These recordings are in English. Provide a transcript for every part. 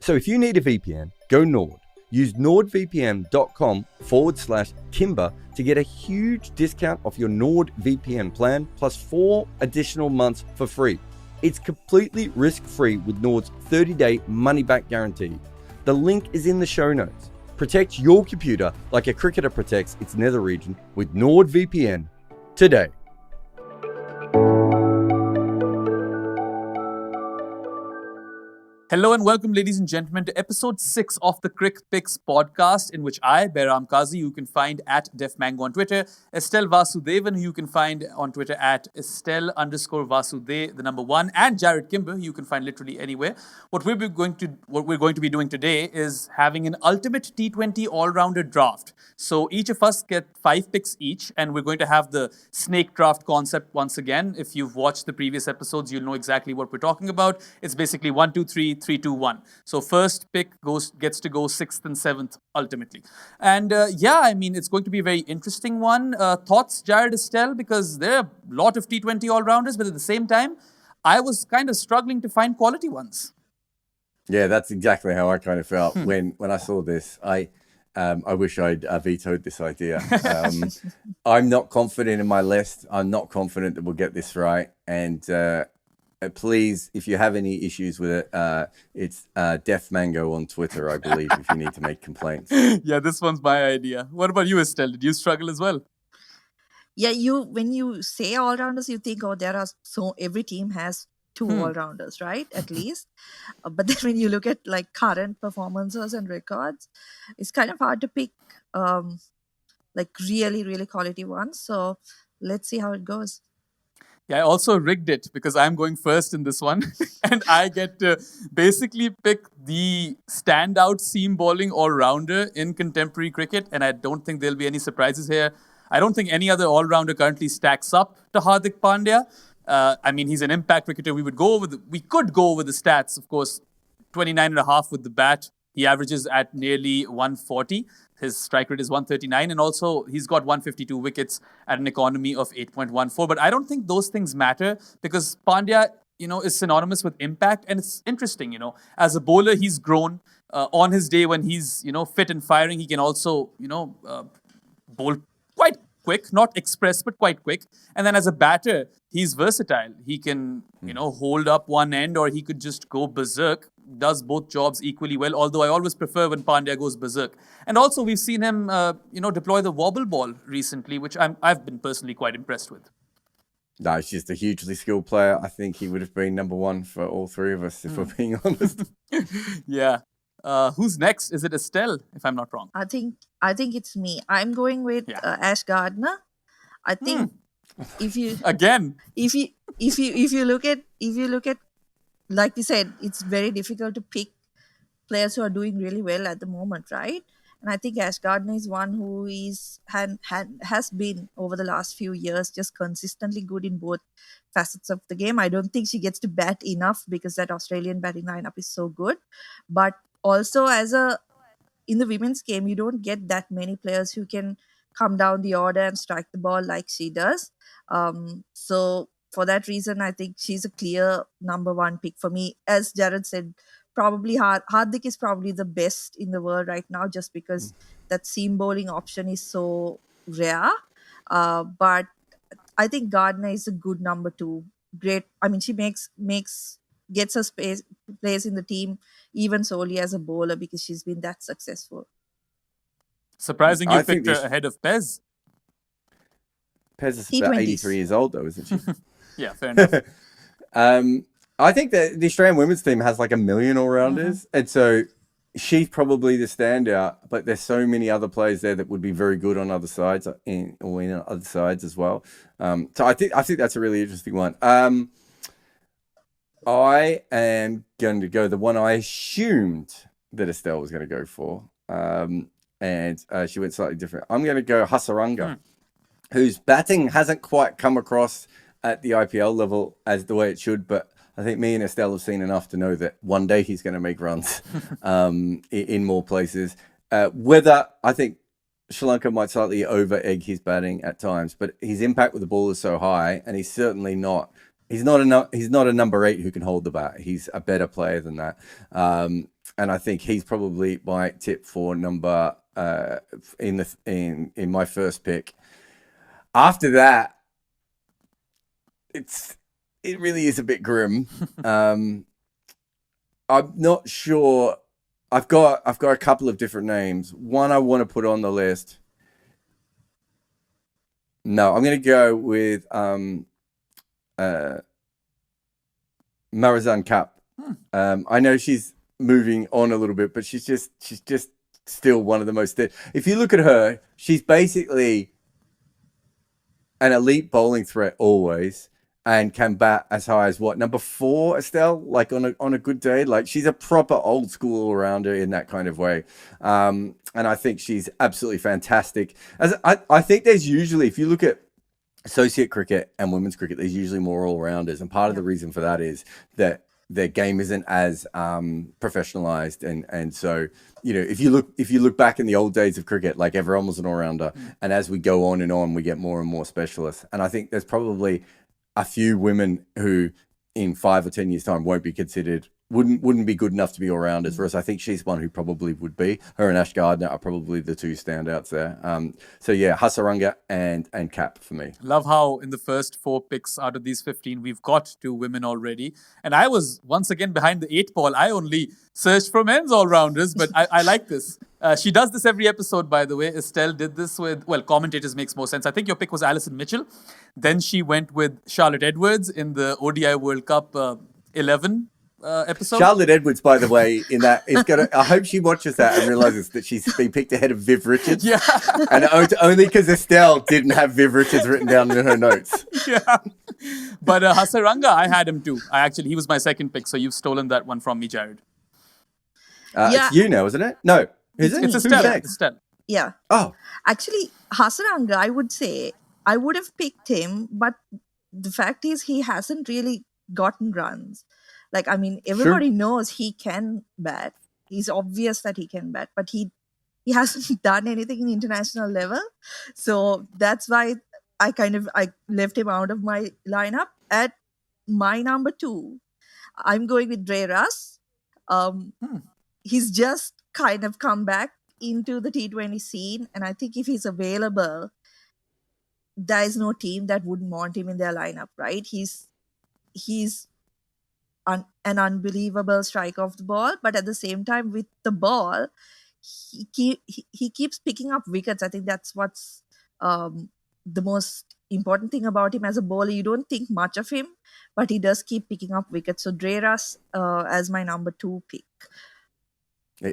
So if you need a VPN, go Nord. Use nordvpn.com/Kimber to get a huge discount off your Nord VPN plan plus 4 additional months for free. It's completely risk-free with Nord's 30-day money-back guarantee. The link is in the show notes. Protect your computer like a cricketer protects its nether region with NordVPN today. Hello and welcome, ladies and gentlemen, to episode 6 of the Crick Picks podcast, in which I, Behram, who you can find at DefMango on Twitter, Estelle Vasudevan, who you can find on Twitter at Estelle_Vasude, the number 1, and Jarrod Kimber, who you can find literally anywhere. What we're going to be doing today is having an ultimate T20 Allrounder draft. So each of us get 5 picks each, and we're going to have the snake draft concept once again. If you've watched the previous episodes, you'll know exactly what we're talking about. It's basically 1, 2, 3, 3, 2, 1. So first pick gets to go 6th and 7th ultimately. And it's going to be a very interesting one. Thoughts, Jarrod, Estelle? Because there are a lot of T20 all-rounders, but at the same time, I was kind of struggling to find quality ones. Yeah, that's exactly how I kind of felt when I saw this. I wish I'd vetoed this idea. I'm not confident in my list. I'm not confident that we'll get this right. And please, if you have any issues with it, it's DefMango on Twitter, I believe, if you need to make complaints. Yeah, this one's my idea. What about you, Estelle? Did you struggle as well? Yeah, when you say all-rounders, you think, every team has 2 all-rounders, right? At least. But then when you look at like current performances and records, it's kind of hard to pick really, really quality ones. So let's see how it goes. Yeah, I also rigged it because I'm going first in this one. And I get to basically pick the standout seam bowling all-rounder in contemporary cricket. And I don't think there'll be any surprises here. I don't think any other all-rounder currently stacks up to Hardik Pandya. He's an impact cricketer. We could go over the stats, of course. 29.5 with the bat. He averages at nearly 140. His strike rate is 139, and also he's got 152 wickets at an economy of 8.14. But I don't think those things matter because Pandya, is synonymous with impact, and it's interesting, as a bowler, he's grown. On his day when he's, fit and firing, he can also, bowl quite quick, not express, but quite quick. And then as a batter, he's versatile. He can, hold up one end, or he could just go berserk. Does both jobs equally well, although I always prefer when Pandya goes berserk. And also we've seen him, deploy the wobble ball recently, which I've been personally quite impressed with. No, he's just a hugely skilled player. I think he would have been number 1 for all 3 of us, if we're being honest. Yeah. Who's next? Is it Estelle, if I'm not wrong? I think it's me. I'm going with Ash Gardner. I think if you look at like we said, it's very difficult to pick players who are doing really well at the moment, right? And I think Ash Gardner is one who has been over the last few years just consistently good in both facets of the game. I don't think she gets to bat enough because that Australian batting lineup is so good. But also in the women's game, you don't get that many players who can come down the order and strike the ball like she does. So for that reason, I think she's a clear number 1 pick for me. As Jarrod said, probably Hardik is probably the best in the world right now just because that seam bowling option is so rare. But I think Gardner is a good number 2. Great. I mean, she gets her place in the team even solely as a bowler because she's been that successful. Surprising you picked her ahead of Pez. Pez is about 83 years old though, isn't she? Yeah, fair enough. I think that the Australian women's team has like 1 million all-rounders. And so she's probably the standout, but there's so many other players there that would be very good on other sides or in other sides as well. So I think that's a really interesting one. I am going to go the one I assumed that Estelle was going to go for. And she went slightly different. I'm going to go Hasaranga, whose batting hasn't quite come across at the IPL level as the way it should, but I think me and Estelle have seen enough to know that one day he's going to make runs in more places. Whether I think Sri Lanka might slightly over-egg his batting at times, but his impact with the ball is so high, and he's certainly not. He's not a number 8 who can hold the bat. He's a better player than that. And I think he's probably my tip for number in my first pick. After that, it really is a bit grim. I'm not sure. I've got a couple of different names. One I want to put on the list. No, I'm going to go with Marizanne Kapp. I know she's moving on a little bit, but she's just still one of the most. If you look at her, she's basically an elite bowling threat always, and can bat as high as what, number 4, Estelle? Like on a good day, like she's a proper old school all-rounder in that kind of way. And I think she's absolutely fantastic. As I think there's usually, if you look at associate cricket and women's cricket, there's usually more all-rounders, and part of the reason for that is that their game isn't as professionalized, and so if you look back in the old days of cricket, like everyone was an all-rounder, and as we go on and on, we get more and more specialists. And I think there's probably a few women who in 5 or 10 years time wouldn't be good enough to be all-rounders. Whereas I think she's one who probably would be. Her and Ash Gardner are probably the two standouts there. So yeah, Hasaranga and Kapp for me. Love how in the first 4 picks out of these 15, we've got 2 women already. And I was once again behind the 8 ball. I only searched for men's all-rounders, but I like this. She does this every episode, by the way. Estelle did this with, commentators makes more sense. I think your pick was Alison Mitchell. Then she went with Charlotte Edwards in the ODI World Cup 11 episode. Charlotte Edwards, by the way, in that is gonna. I hope she watches that and realizes that she's been picked ahead of Viv Richards. Yeah, and only because Estelle didn't have Viv Richards written down in her notes. Yeah, but Hasaranga, I had him too. He was my second pick, so you've stolen that one from me, Jarrod. It's you now, isn't it? No, is it? It's Estelle. Yeah. Oh, actually, Hasaranga, I would say I would have picked him, but the fact is he hasn't really gotten runs. Like, I mean, everybody knows he can bat. It's obvious that he can bat, but he hasn't done anything in international level. So that's why I left him out of my lineup. At my number 2, I'm going with Dre Russ. He's just kind of come back into the T20 scene, and I think if he's available, there is no team that wouldn't want him in their lineup, right? He's an unbelievable strike off the ball, but at the same time with the ball, he keeps picking up wickets. I think that's what's the most important thing about him as a bowler. You don't think much of him, but he does keep picking up wickets. So Dre Russ as my number 2 pick.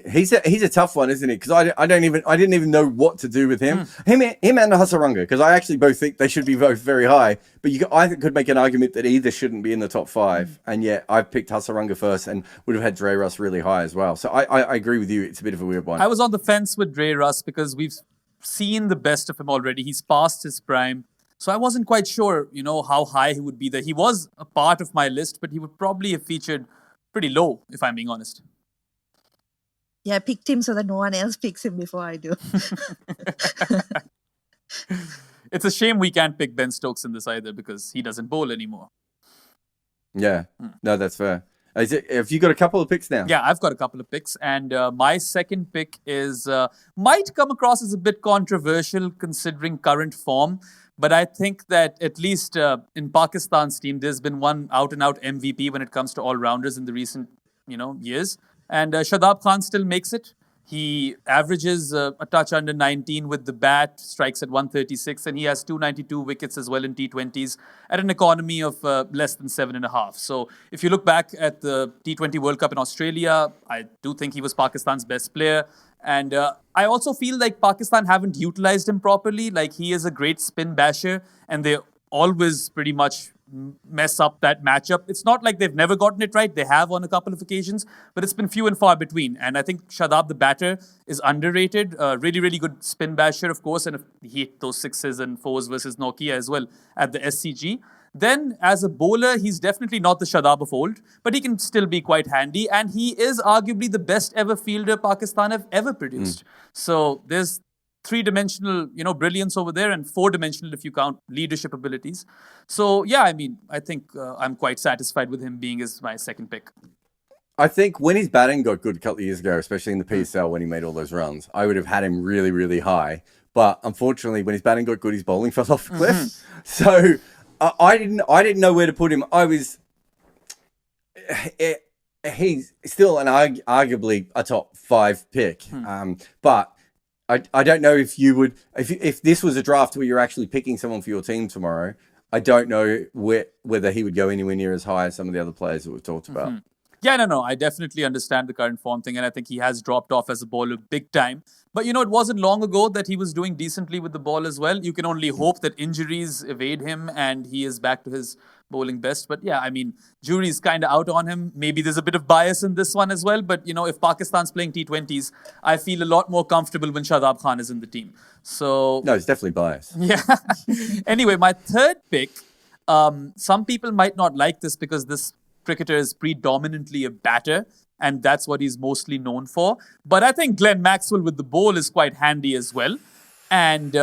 He's a tough one, isn't he? Because I didn't even know what to do with him. Him and Hasaranga, because I actually both think they should be both very high. But I could make an argument that either shouldn't be in the top 5, and yet I picked Hasaranga first and would have had Dre Russ really high as well. So I agree with you. It's a bit of a weird one. I was on the fence with Dre Russ because we've seen the best of him already. He's past his prime. So I wasn't quite sure, how high he would be there. He was a part of my list, but he would probably have featured pretty low, if I'm being honest. Yeah, I picked him so that no one else picks him before I do. It's a shame we can't pick Ben Stokes in this either because he doesn't bowl anymore. Yeah, no, that's fair. Have you got a couple of picks now? Yeah, I've got a couple of picks. And my second pick is might come across as a bit controversial considering current form. But I think that at least in Pakistan's team, there's been one out-and-out MVP when it comes to all-rounders in the recent years. And Shadab Khan still makes it. He averages a touch under 19 with the bat, strikes at 136, and he has 292 wickets as well in T20s at an economy of less than 7.5. So if you look back at the T20 World Cup in Australia, I do think he was Pakistan's best player. And I also feel like Pakistan haven't utilized him properly. Like, he is a great spin basher, and they always pretty much mess up that matchup. It's not like they've never gotten it right. They have on a couple of occasions, but it's been few and far between. And I think Shadab, the batter, is underrated. Really, really good spin basher, of course, and he hit those 6s and 4s versus Nokia as well at the SCG. Then, as a bowler, he's definitely not the Shadab of old, but he can still be quite handy. And he is arguably the best ever fielder Pakistan have ever produced. So there's 3-dimensional, brilliance over there, and 4-dimensional if you count leadership abilities. So, yeah, I mean, I think I'm quite satisfied with him being my second pick. I think when his batting got good a couple of years ago, especially in the PSL when he made all those runs, I would have had him really, really high. But unfortunately, when his batting got good, his bowling fell off a cliff. So I didn't know where to put him. He's still arguably a top 5 pick. But I don't know if you would, if this was a draft where you're actually picking someone for your team tomorrow, I don't know whether he would go anywhere near as high as some of the other players that we've talked about. Yeah, no. I definitely understand the current form thing, and I think he has dropped off as a bowler big time. But, it wasn't long ago that he was doing decently with the ball as well. You can only hope that injuries evade him and he is back to his bowling best. But, yeah, I mean, jury's kind of out on him. Maybe there's a bit of bias in this one as well. But, if Pakistan's playing T20s, I feel a lot more comfortable when Shadab Khan is in the team. So... No, it's definitely biased. Yeah. Anyway, my third pick, some people might not like this because this cricketer is predominantly a batter, and that's what he's mostly known for. But I think Glenn Maxwell with the ball is quite handy as well. And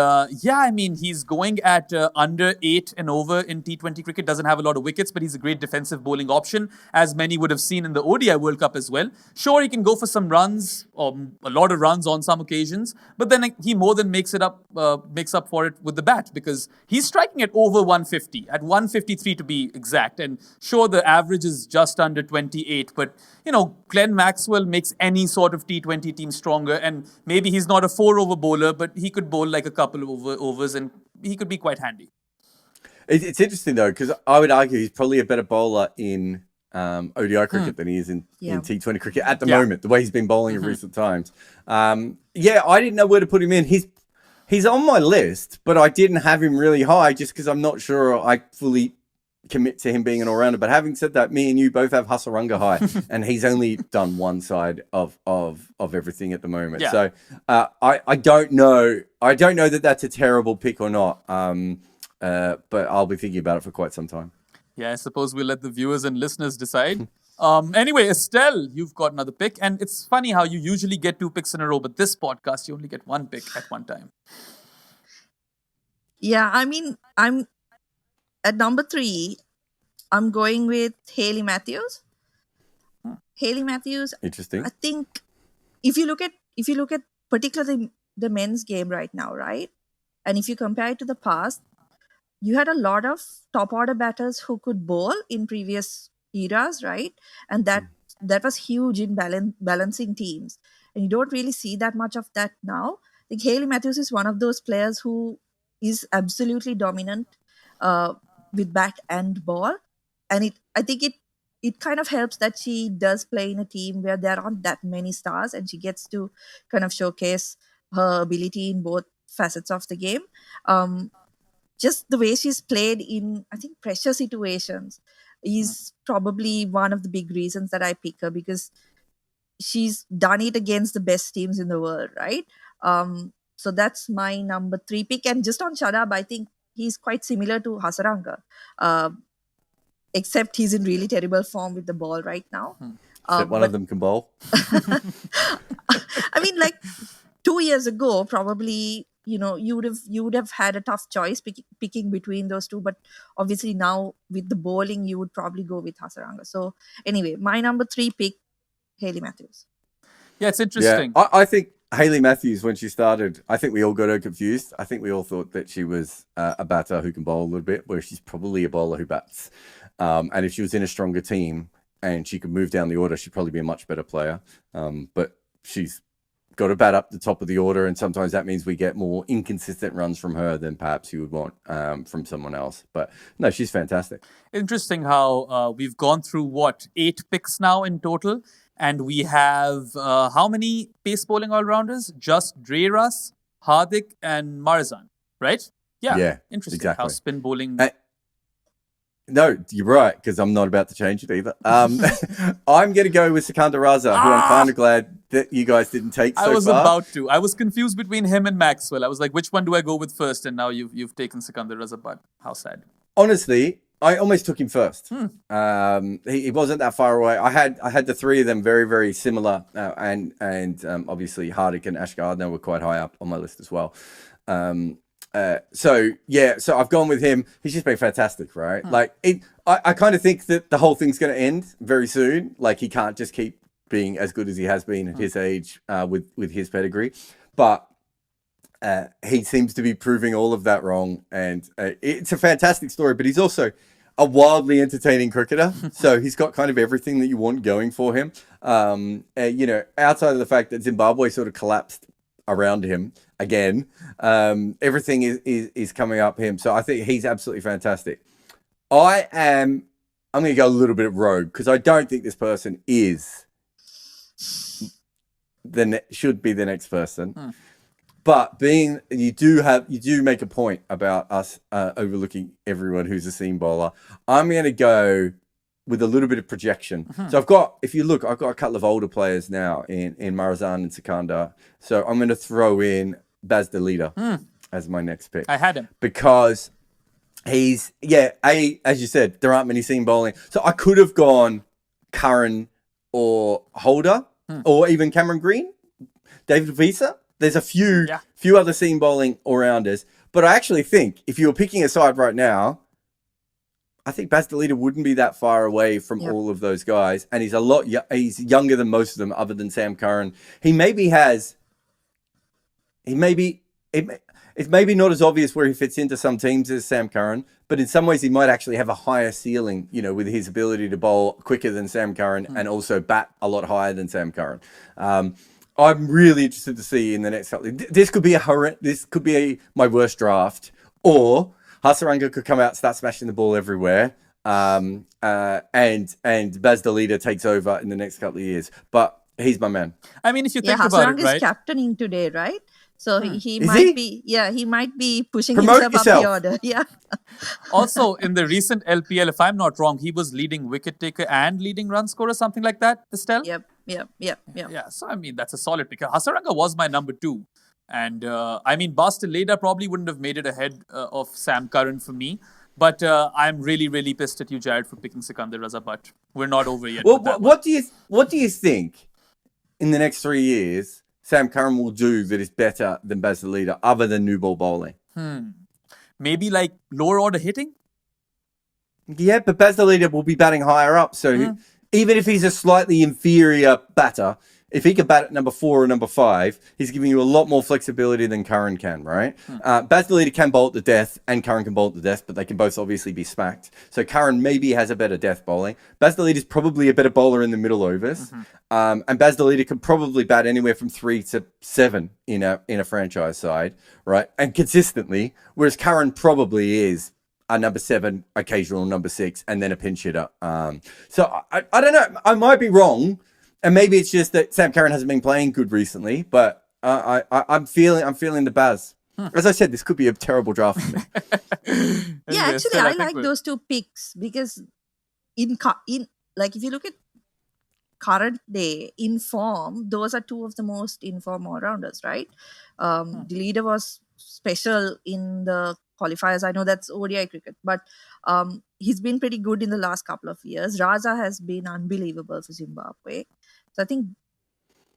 he's going at under 8 and over in T20 cricket. Doesn't have a lot of wickets, but he's a great defensive bowling option, as many would have seen in the ODI World Cup as well. Sure, he can go for some runs, or a lot of runs on some occasions, but then he more than makes up for it with the bat, because he's striking at over 150, at 153 to be exact. And sure, the average is just under 28, but Glenn Maxwell makes any sort of T20 team stronger. And maybe he's not a 4-over bowler, but he could bowl like a couple of overs and he could be quite handy. It's interesting though, because I would argue he's probably a better bowler in ODI cricket than he is in T20 cricket at the moment, the way he's been bowling in recent times. I didn't know where to put him in. He's on my list, but I didn't have him really high just because I'm not sure I fully commit to him being an all-rounder. But having said that, me and you both have Hasaranga high, and he's only done one side of everything at the moment. Yeah. So I don't know. I don't know that that's a terrible pick or not. But I'll be thinking about it for quite some time. Yeah, I suppose we'll let the viewers and listeners decide. Anyway, Estelle, you've got another pick, and it's funny how you usually get 2 picks in a row, but this podcast you only get 1 pick at one time. Yeah, I mean, I'm at number 3, I'm going with Hayley Matthews. Hayley Matthews. Interesting. I think if you look at particularly the men's game right now, right? And if you compare it to the past, you had a lot of top order batters who could bowl in previous eras, right? And that was huge in balancing teams. And you don't really see that much of that now. I think Hayley Matthews is one of those players who is absolutely dominant with bat and ball, and I think it kind of helps that she does play in a team where there aren't that many stars, and she gets to kind of showcase her ability in both facets of the game. Just the way she's played in, I think, pressure situations is probably one of the big reasons that I pick her, because she's done it against the best teams in the world, right? So that's my number 3 pick. And just on Shadab, I think he's quite similar to Hasaranga, except he's in really terrible form with the ball right now. Except one of them can bowl. I mean, like 2 years ago, probably, you would have had a tough choice picking between those two. But obviously now with the bowling, you would probably go with Hasaranga. So anyway, my number 3 pick, Hayley Matthews. Yeah, it's interesting. Yeah, I think Hayley Matthews, when she started, I think we all got her confused. I think we all thought that she was a batter who can bowl a little bit, where she's probably a bowler who bats. And if she was in a stronger team and she could move down the order, she'd probably be a much better player. But she's got to bat up the top of the order, and sometimes that means we get more inconsistent runs from her than perhaps you would want from someone else. But no, she's fantastic. Interesting how we've gone through, 8 picks now in total. And we have how many pace bowling all-rounders? Just Dreras, Hardik, and Marzan, right? Yeah, interesting. Exactly. How spin bowling... No, you're right, because I'm not about to change it either. I'm going to go with Sikandar Raza, who I'm kind of glad that you guys didn't take so far. I was about to. I was confused between him and Maxwell. I was like, which one do I go with first? And now you've taken Sikandar Raza, but how sad. Honestly, I almost took him first. He wasn't that far away. I had the 3 of them very, very similar, and obviously Hardik and Ash Gardner were quite high up on my list as well. So I've gone with him. He's just been fantastic, right? I kind of think that the whole thing's going to end very soon. Like, he can't just keep being as good as he has been at his age with his pedigree. But he seems to be proving all of that wrong. And it's a fantastic story, but he's also a wildly entertaining cricketer. So he's got kind of everything that you want going for him. You know, outside of the fact that Zimbabwe sort of collapsed around him again, everything is coming up him. So I think he's absolutely fantastic. I'm going to go a little bit rogue because I don't think this person should be the next person. But being you do make a point about us overlooking everyone who's a seam bowler. I'm going to go with a little bit of projection. So I've got a couple of older players now in Marizan and Sikandar. So I'm going to throw in Baz de Leader as my next pick. I had him because he's as you said, there aren't many seam bowling. So I could have gone Curran or Holder or even Cameron Green, David Visa. There's a few other seam bowling all-rounders. But I actually think if you were picking a side right now, I think Baz de Leader wouldn't be that far away from all of those guys. And he's he's younger than most of them other than Sam Curran. It's maybe not as obvious where he fits into some teams as Sam Curran, but in some ways he might actually have a higher ceiling, you know, with his ability to bowl quicker than Sam Curran and also bat a lot higher than Sam Curran. I'm really interested to see in the next couple. This could be my worst draft, or Hasaranga could come out, start smashing the ball everywhere, and Baz de Leader takes over in the next couple of years. But he's my man. I mean, if you think about it, Hasaranga right? is captaining today, right? So he might be pushing Promote himself yourself. up the order. Yeah. Also, in the recent LPL, if I'm not wrong, he was leading wicket taker and leading run scorer, something like that, Estelle? Yep. Yeah, so I mean, that's a solid pick. Hasaranga was my number 2. And I mean, Baz de Leader probably wouldn't have made it ahead of Sam Curran for me. But I'm really, really pissed at you, Jarrod, for picking Sikandar Raza. But we're not over yet. Well, what do you think in the next 3 years Sam Curran will do that is better than Baz de Leader, other than new ball bowling? Maybe like lower order hitting? Yeah, but Baz de Leader will be batting higher up. So even if he's a slightly inferior batter, if he can bat at number 4 or number 5, he's giving you a lot more flexibility than Curran can, right? Baz de Leader can bowl at the death and Curran can bowl at the death, but they can both obviously be smacked. So Curran maybe has a better death bowling. Baz de Leader is probably a better bowler in the middle overs. And Baz de Leader can probably bat anywhere from 3 to 7 in a franchise side, right? And consistently, whereas Curran probably is a number 7, occasional number 6, and then a pinch hitter. So I don't know. I might be wrong. And maybe it's just that Sam Curran hasn't been playing good recently, but I'm feeling the Baz. As I said, this could be a terrible draft for me. Yeah, actually, I like those 2 picks because in like if you look at current day in form, those are 2 of the most in-form all-rounders, right? The leader was special in the qualifiers. I know that's ODI cricket, but he's been pretty good in the last couple of years. Raza has been unbelievable for Zimbabwe. So I think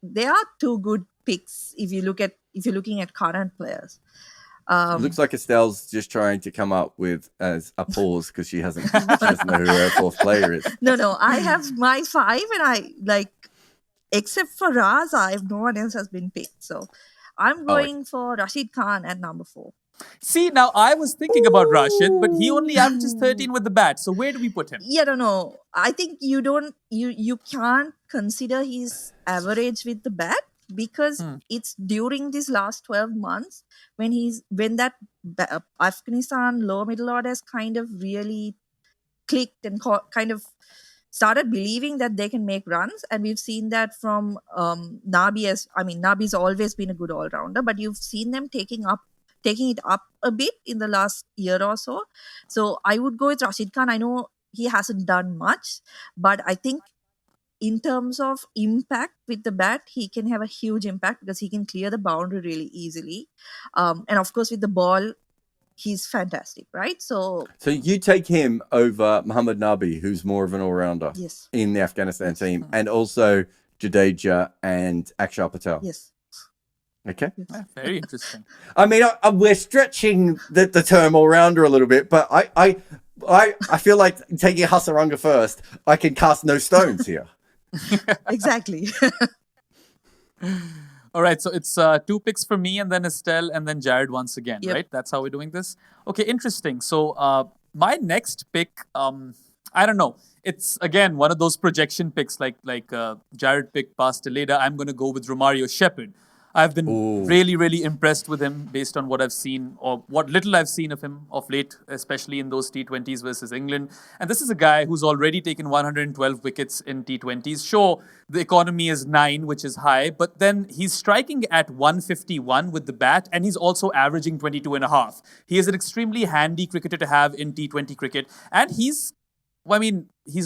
there are 2 good picks if you're looking at current players. It looks like Estelle's just trying to come up with as a pause because she doesn't know who her 4th player is. No, I have my 5 and except for Raza, no one else has been picked. So I'm going for Rashid Khan at number 4. See, now I was thinking about Rashid, but he only averages 13 with the bat. So where do we put him? Yeah, no. I think you can't consider his average with the bat because it's during these last 12 months when that Afghanistan lower middle order has kind of really clicked and kind of started believing that they can make runs. And we've seen that from Nabi. Nabi's always been a good all-rounder, but you've seen them taking it up a bit in the last year or so. So I would go with Rashid Khan. I know he hasn't done much, but I think in terms of impact with the bat, he can have a huge impact because he can clear the boundary really easily. And of course, with the ball, he's fantastic, right? So you take him over Muhammad Nabi, who's more of an all-rounder in the Afghanistan team, and also Jadeja and Akshar Patel. Yes. Okay. Yeah, very interesting. I mean, we're stretching the term all-rounder a little bit, but I feel like taking Hasaranga first, I can cast no stones here. Exactly. All right, so it's 2 picks for me, and then Estelle, and then Jarrod once again, Yep. right? That's how we're doing this. Okay, interesting. So my next pick, I don't know. It's again one of those projection picks, like Jarrod picked Pasteleda. I'm going to go with Romario Shepherd. I've been Ooh. really, really impressed with him based on what I've seen or what little I've seen of him of late, especially in those T20s versus England. And this is a guy who's already taken 112 wickets in T20s. Sure, the economy is 9, which is high, but then he's striking at 151 with the bat, and he's also averaging 22 and a half. He is an extremely handy cricketer to have in T20 cricket, and he's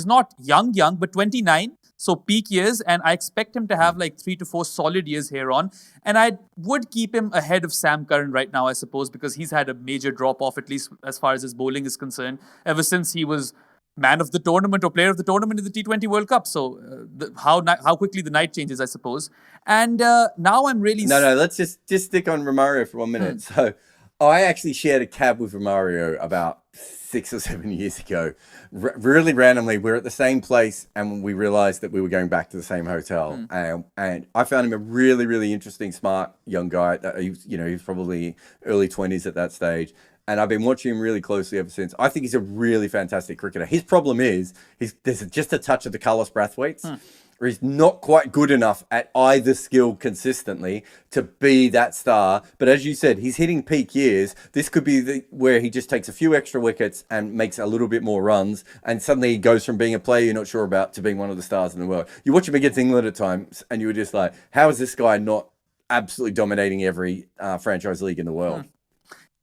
not young, but 29, so peak years, and I expect him to have like 3 to 4 solid years here on. And I would keep him ahead of Sam Curran right now, I suppose, because he's had a major drop off, at least as far as his bowling is concerned, ever since he was man of the tournament or player of the tournament in the T20 World Cup. So how quickly the night changes, I suppose. And now I'm really No, let's just stick on Romario for 1 minute. So I actually shared a cab with Romario about 6 or 7 years ago. Really randomly, we're at the same place, and we realized that we were going back to the same hotel. And I found him a really, really interesting, smart young guy. He's probably early 20s at that stage. And I've been watching him really closely ever since. I think he's a really fantastic cricketer. His problem is there's just a touch of the Carlos Brathwaite's. Or he's not quite good enough at either skill consistently to be that star. But as you said, he's hitting peak years. This could be where he just takes a few extra wickets and makes a little bit more runs. And suddenly he goes from being a player you're not sure about to being one of the stars in the world. You watch him against England at times, and you were just like, how is this guy not absolutely dominating every franchise league in the world?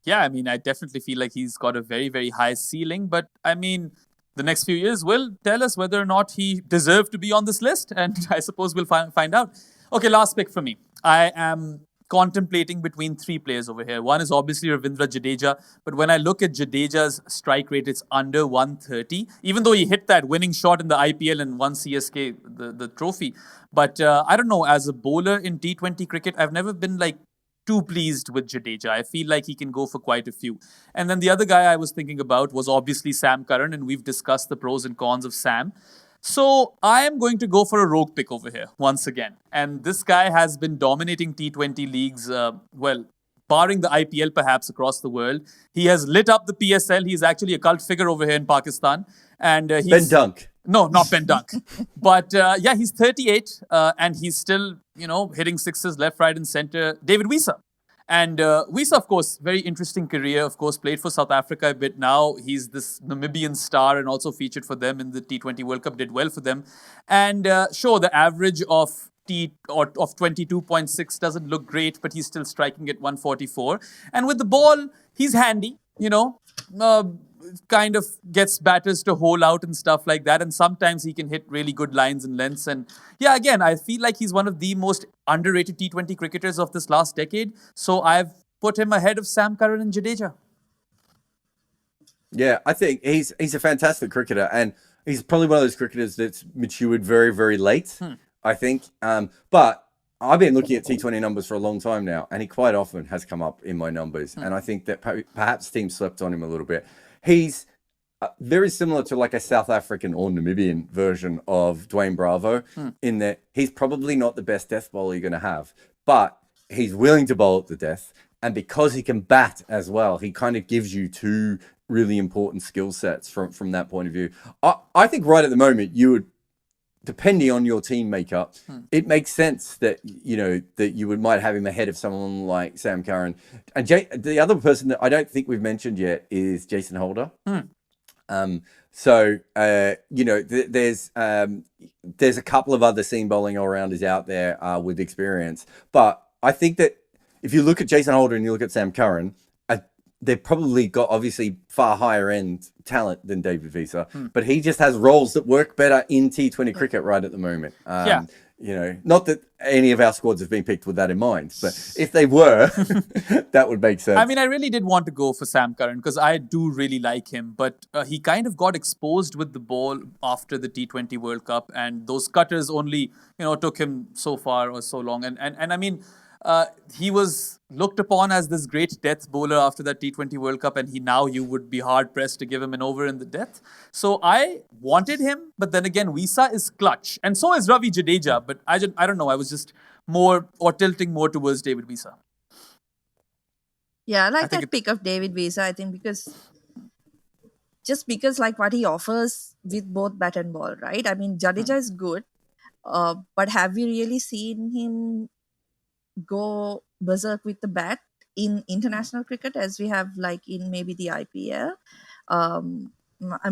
Yeah, I mean, I definitely feel like he's got a very, very high ceiling. But I mean, the next few years will tell us whether or not he deserved to be on this list. And I suppose we'll find out. Okay, last pick for me. I am contemplating between 3 players over here. One is obviously Ravindra Jadeja. But when I look at Jadeja's strike rate, it's under 130. Even though he hit that winning shot in the IPL and won CSK the trophy. But I don't know, as a bowler in T20 cricket, I've never been like too pleased with Jadeja. I feel like he can go for quite a few. And then the other guy I was thinking about was obviously Sam Curran, and we've discussed the pros and cons of Sam. So I am going to go for a rogue pick over here once again. And this guy has been dominating T20 leagues, barring the IPL perhaps across the world. He has lit up the PSL. He's actually a cult figure over here in Pakistan. And he's... Ben Dunk. No, not Ben Dunk. But he's 38 and he's still, hitting sixes left, right, and center. David Wiese. And Wiese, of course, very interesting career. Of course, played for South Africa a bit now. He's this Namibian star and also featured for them in the T20 World Cup, did well for them. And sure, the average of 22.6 doesn't look great, but he's still striking at 144. And with the ball, he's handy, kind of gets batters to hole out and stuff like that. And sometimes he can hit really good lines and lengths. And yeah, again, I feel like he's one of the most underrated T20 cricketers of this last decade. So I've put him ahead of Sam Curran and Jadeja. Yeah, I think he's a fantastic cricketer, and he's probably one of those cricketers that's matured very, very late, I think. But I've been looking at T20 numbers for a long time now, and he quite often has come up in my numbers. And I think that perhaps teams slept on him a little bit. He's very similar to like a South African or Namibian version of Dwayne Bravo, in that he's probably not the best death bowler you're going to have, but he's willing to bowl at the death. And because he can bat as well, he kind of gives you 2 really important skill sets from that point of view. I think right at the moment, you would, depending on your team makeup, it makes sense that you might have him ahead of someone like Sam Curran. And the other person that I don't think we've mentioned yet is Jason Holder. There's a couple of other seam bowling all-rounders out there with experience, but I think that if you look at Jason Holder and you look at Sam Curran, they've probably got obviously far higher end talent than David Wiese, but he just has roles that work better in T20 cricket right at the moment. Not that any of our squads have been picked with that in mind, but if they were, that would make sense. I mean, I really did want to go for Sam Curran because I do really like him, but he kind of got exposed with the ball after the T20 World Cup, and those cutters only, took him so far or so long. And I mean, he was looked upon as this great death bowler after that T20 World Cup, and you would be hard pressed to give him an over in the death. So I wanted him, but then again, Visa is clutch, and so is Ravi Jadeja. But I don't know. I was just tilting more towards David Visa. Yeah, I like that pick of David Visa. I think because like what he offers with both bat and ball, right? I mean, Jadeja is good, but have we really seen him go berserk with the bat in international cricket as we have like in maybe the IPL? I'm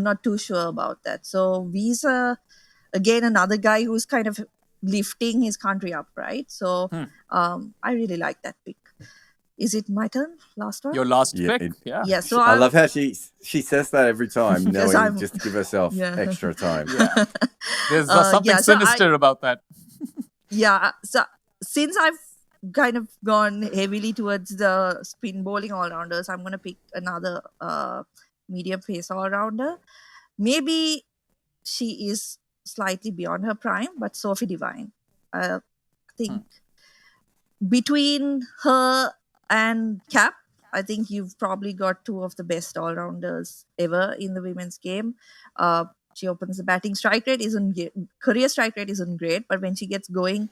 not too sure about that. So Visa, again, another guy who's kind of lifting his country up, right? So I really like that pick. Is it my turn? Last one? Your last pick? Yeah. So I love how she says that every time, knowing just to give herself extra time. Yeah. There's something sinister about that. Yeah. So since I've kind of gone heavily towards the spin bowling all-rounders, I'm going to pick another medium pace all-rounder. Maybe she is slightly beyond her prime, but Sophie Devine. I think between her and Cap, I think you've probably got two of the best all-rounders ever in the women's game. She opens the batting strike rate career strike rate isn't great, but when she gets going,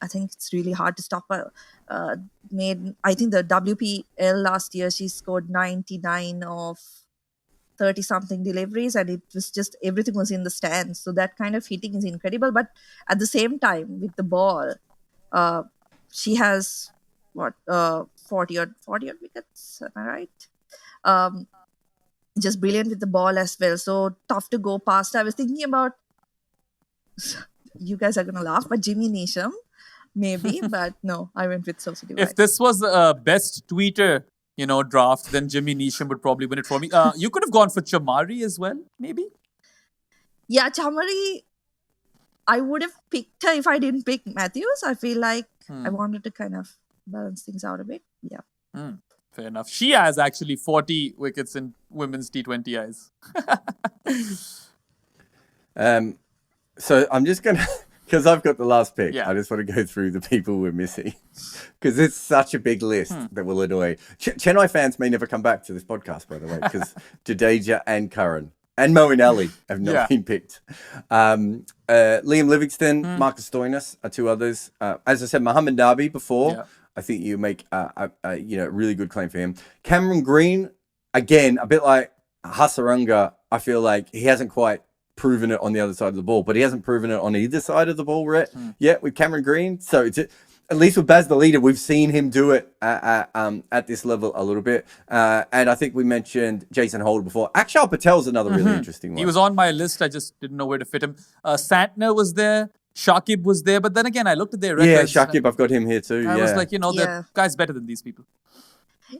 I think it's really hard to stop her. I think the WPL last year, she scored 99 of 30 something deliveries, and it was just everything was in the stands. So that kind of hitting is incredible. But at the same time, with the ball, she has 40 odd wickets, am I right? Just brilliant with the ball as well. So tough to go past. I was thinking about, you guys are going to laugh, but Jimmy Neesham, maybe, but no, I went with Sophie Devine. If this was a best tweeter, draft, then Jimmy Neesham would probably win it for me. You could have gone for Chamari as well, maybe? Yeah, Chamari, I would have picked her if I didn't pick Matthews. I feel like I wanted to kind of balance things out a bit. Yeah. Fair enough. She has actually 40 wickets in women's T20 eyes. So I'm just going to, because I've got the last pick, I just want to go through the people we're missing. Because it's such a big list that will annoy. Chennai fans may never come back to this podcast, by the way, because Jadeja and Curran and Moeen Ali have not been picked. Liam Livingston, Marcus Stoinis are two others. As I said, Muhammad Nabi before. Yeah. I think you make a really good claim for him. Cameron Green, again, a bit like Hasaranga, I feel like he hasn't quite proven it on the other side of the ball, but he hasn't proven it on either side of the ball yet with Cameron Green. So it's, at least with Baz the leader, we've seen him do it at this level a little bit. And I think we mentioned Jason Holder before. Akshar Patel's another really interesting one. He was on my list. I just didn't know where to fit him. Santner was there. Shakib was there, but then again, I looked at their records. Yeah, Shakib, I've got him here too. I was like, the guy's better than these people.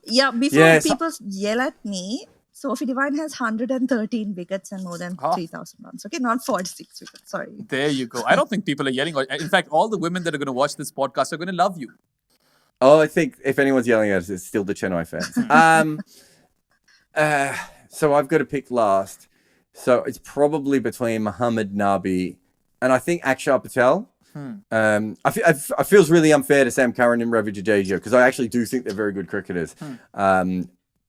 Yeah, before people yell at me, Sophie Devine has 113 wickets and more than 3,000 runs. Okay, not 46 wickets, sorry. There you go. I don't think people are yelling. In fact, all the women that are going to watch this podcast are going to love you. Oh, I think if anyone's yelling at us, it's still the Chennai fans. So I've got to pick last. So it's probably between Muhammad Nabi and I think Akshar Patel. I feels really unfair to Sam Curran and Ravi Jadeja because I actually do think they're very good cricketers.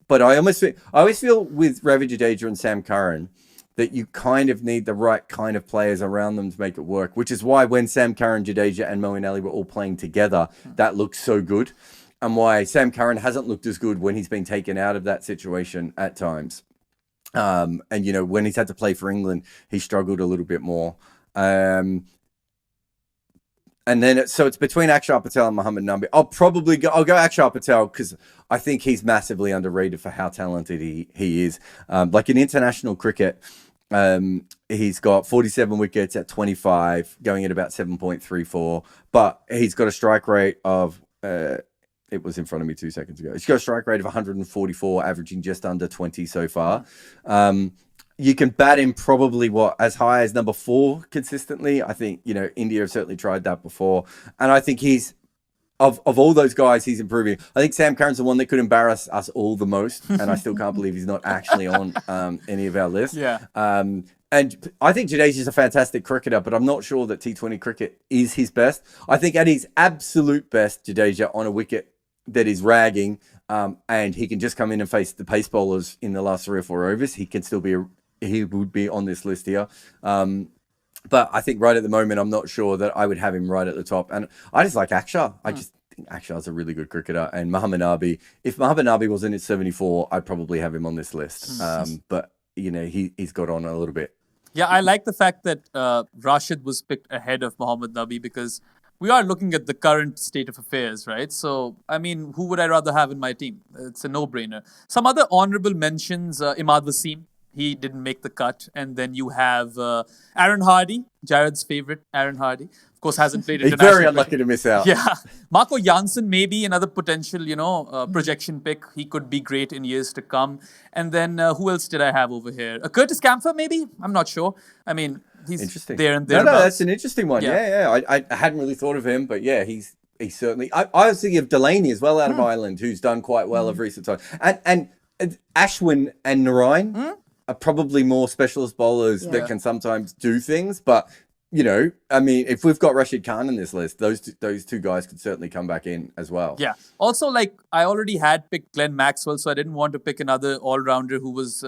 But I always feel with Ravi Jadeja and Sam Curran that you kind of need the right kind of players around them to make it work, which is why when Sam Curran, Jadeja and Moeen Ali were all playing together, that looked so good. And why Sam Curran hasn't looked as good when he's been taken out of that situation at times. And, when he's had to play for England, he struggled a little bit more. And then it's between Akshar Patel and Muhammad Nabi. I'll go Akshar Patel because I think he's massively underrated for how talented he is. Like in international cricket, he's got 47 wickets at 25, going at about 7.34. But he's got a strike rate of, it was in front of me 2 seconds ago. He's got a strike rate of 144, averaging just under 20 so far. You can bat him probably as high as number 4 consistently. I think, India have certainly tried that before. And I think he's of all those guys, he's improving. I think Sam Curran's the one that could embarrass us all the most, and I still can't believe he's not actually on any of our lists. Yeah. And I think Jadeja's a fantastic cricketer, but I'm not sure that T20 cricket is his best. I think at his absolute best, Jadeja on a wicket that is ragging, and he can just come in and face the pace bowlers in the last 3 or 4 overs. He can still be he would be on this list here. But I think right at the moment, I'm not sure that I would have him right at the top. And I just like Akshar. I just think Akshar's a really good cricketer. And Mohammad Nabi, if Mohammad Nabi wasn't at 74, I'd probably have him on this list. But, you know, he's got on a little bit. Yeah, I like the fact that Rashid was picked ahead of Mohammad Nabi because we are looking at the current state of affairs, right? So, I mean, who would I rather have in my team? It's a no-brainer. Some other honorable mentions, Imad Wasim. He didn't make the cut. And then you have Aaron Hardy, Jared's favorite, Aaron Hardy. Of course, hasn't played international. He's very unlucky to miss out. Yeah. Marco Janssen, maybe another potential, projection pick. He could be great in years to come. And then who else did I have over here? Curtis Camphor, maybe? I'm not sure. I mean, he's there and there. No, that's an interesting one. Yeah. I hadn't really thought of him, but yeah, he's certainly... I was thinking of Delaney as well out of Ireland, who's done quite well of recent time. And Ashwin and Narayan are probably more specialist bowlers that can sometimes do things. But, you know, I mean, if we've got Rashid Khan in this list, those two guys could certainly come back in as well. Yeah. Also, like, I already had picked Glenn Maxwell, so I didn't want to pick another all-rounder who was,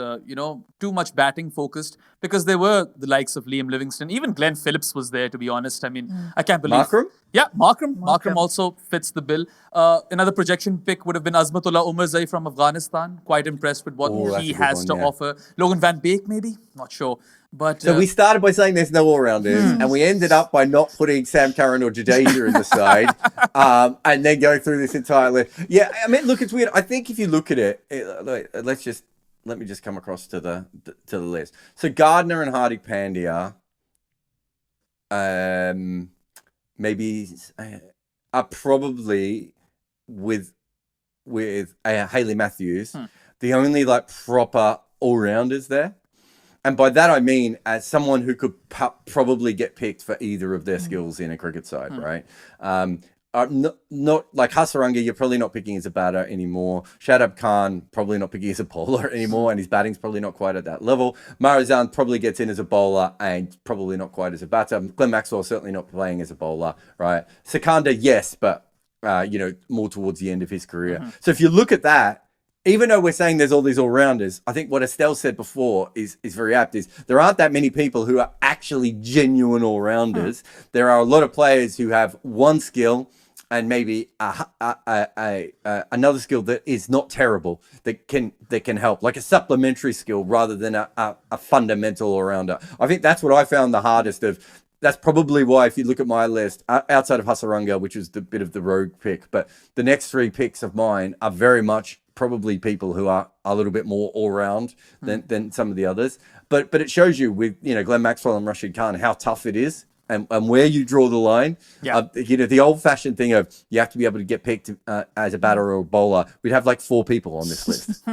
too much batting focused because there were the likes of Liam Livingston. Even Glenn Phillips was there, to be honest. I mean, I can't believe... Markram? Yeah, Markram also fits the bill. Another projection pick would have been Azmatullah Umarzai from Afghanistan. Quite impressed with what he has to offer. Logan Van Beek, maybe? Not sure. But so we started by saying there's no all-rounders, and we ended up by not putting Sam Curran or Jadeja in the side, and then going through this entire list. Yeah, I mean, look, it's weird. I think if you look at it, let me just come across to the list. So Gardner and Hardik Pandya, maybe are probably with Hayley Matthews, the only like proper all-rounders there. And by that, I mean, as someone who could probably get picked for either of their skills in a cricket side, right? Not like Hasaranga, you're probably not picking as a batter anymore. Shadab Khan, probably not picking as a bowler anymore, and his batting's probably not quite at that level. Marizan probably gets in as a bowler and probably not quite as a batter. Glenn Maxwell certainly not playing as a bowler, right? Sikandar, yes, but, more towards the end of his career. So if you look at that, even though we're saying there's all these all-rounders, I think what Estelle said before is very apt, is there aren't that many people who are actually genuine all-rounders. There are a lot of players who have one skill and maybe another skill that is not terrible, that can help, like a supplementary skill rather than a fundamental all-rounder. I think that's what I found the hardest of. That's probably why, if you look at my list, outside of Hasaranga, which was the bit of the rogue pick, but the next 3 picks of mine are very much probably people who are a little bit more all-round than some of the others. But it shows you with, Glenn Maxwell and Rashid Khan, how tough it is and where you draw the line. Yeah. The old-fashioned thing of you have to be able to get picked as a batter or a bowler. We'd have like 4 people on this list.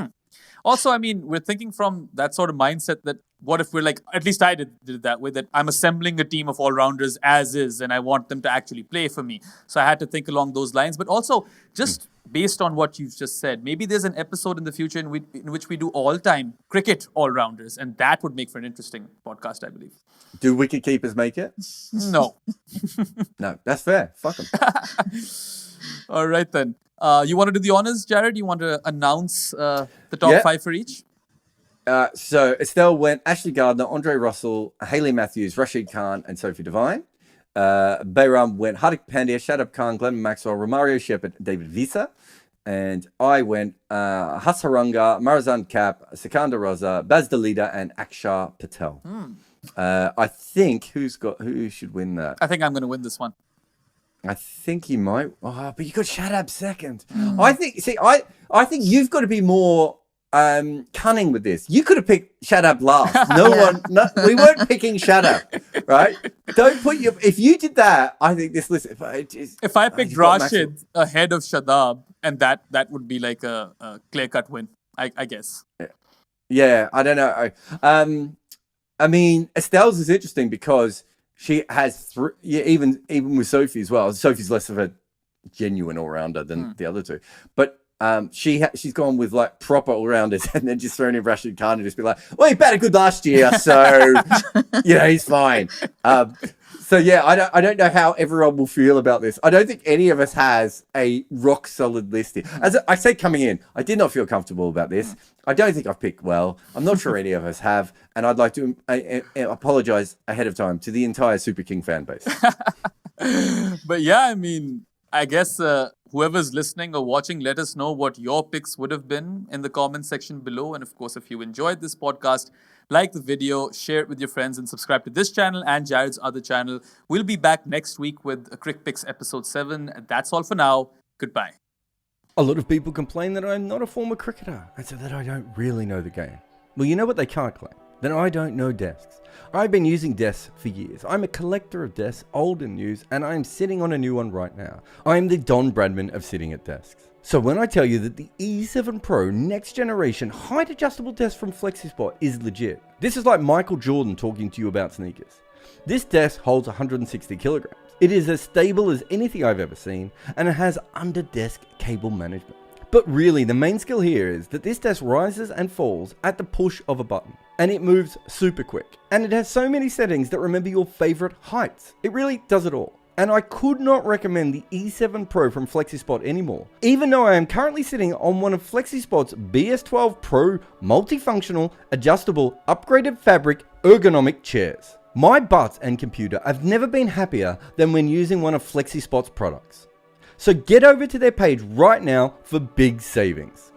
Also, I mean, we're thinking from that sort of mindset that what if we're like, at least I did it that way, that I'm assembling a team of all-rounders as is, and I want them to actually play for me. So I had to think along those lines. But also, just based on what you've just said, maybe there's an episode in the future in which we do all-time cricket all-rounders, and that would make for an interesting podcast, I believe. Do wicket-keepers make it? No. No, that's fair. Fuck them. All right, then. You want to do the honors, Jared? You want to announce the top 5 for each? So Estelle went Ashley Gardner, Andre Russell, Hayley Matthews, Rashid Khan, and Sophie Devine. Behram went Hardik Pandya, Shadab Khan, Glenn Maxwell, Romario Shepherd, David Visa. And I went Hasaranga, Marizan Cap, Sikandar Raza, Baz Dalida, and Akshar Patel. I think who should win that? I think I'm going to win this one. I think you might. Oh, but you got Shadab second. I think you've got to be more cunning with this. You could have picked Shadab last. We weren't picking Shadab, right? Don't put if you did that, I think this list. If I picked Rashid ahead of Shadab, and that would be like a clear-cut win, I guess. Yeah, I don't know. I mean, Estelle's is interesting because she has even with Sophie as well. Sophie's less of a genuine all-rounder than the other two. But she's gone with like proper all-rounders and then just thrown in Rashid Khan and just be like, well, he batted good last year, so he's fine. So yeah, I don't know how everyone will feel about this. I don't think any of us has a rock solid list here. As I say, coming in, I did not feel comfortable about this. I don't think I've picked well. I'm not sure any of us have, and I'd like to apologize ahead of time to the entire Super King fan base. But yeah, I mean, I guess whoever's listening or watching, let us know what your picks would have been in the comment section below. And of course, if you enjoyed this podcast, like the video, share it with your friends, and subscribe to this channel and Jarrod's other channel. We'll be back next week with a Crick Picks episode 7. That's all for now. Goodbye. A lot of people complain that I'm not a former cricketer and so that I don't really know the game. Well, you know what they can't claim? That I don't know desks. I've been using desks for years. I'm a collector of desks, old and new, and I am sitting on a new one right now. I am the Don Bradman of sitting at desks. So when I tell you that the E7 Pro next generation height adjustable desk from FlexiSpot is legit, this is like Michael Jordan talking to you about sneakers. This desk holds 160 kilograms. It is as stable as anything I've ever seen, and it has under desk cable management. But really, the main skill here is that this desk rises and falls at the push of a button, and it moves super quick. And it has so many settings that remember your favorite heights. It really does it all. And I could not recommend the E7 Pro from FlexiSpot anymore, even though I am currently sitting on one of FlexiSpot's BS12 Pro multifunctional, adjustable, upgraded fabric, ergonomic chairs. My butt and computer have never been happier than when using one of FlexiSpot's products. So get over to their page right now for big savings.